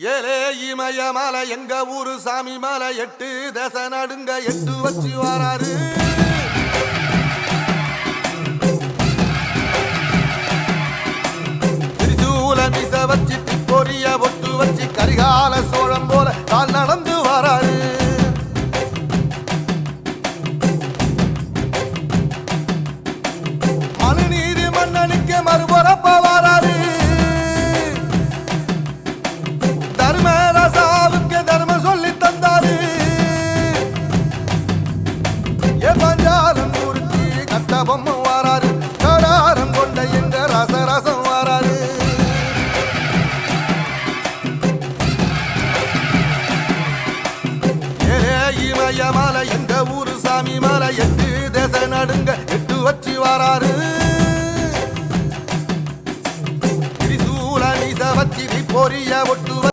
ஏலே இமய மலை எங்க ஊரு சாமி மலை 8 தேச நடுங்க 8 வச்சு வராரு. திரிசூல மிச வச்சு பொரிய ஒட்டு வச்சு கரிகால சோழம் போல கால் நடந்து வராரு. மனுநீதி மன்னனுக்கு மறுபுறப்ப வராரு. தர்மராசாவுக்கு தர்மம் சொல்லி தந்தாரு. பஞ்சாலம் குறிச்சி கட்டபொம்ம வராரு. கடாரம் கொண்ட எங்க ரசரசம் வராரு. இமய மலை எங்க ஊரு சாமி மலை 8 தேச நடுங்க 8 வச்சு வராரு. திரிசூல நீச வச்சி பொரிய ஒட்டு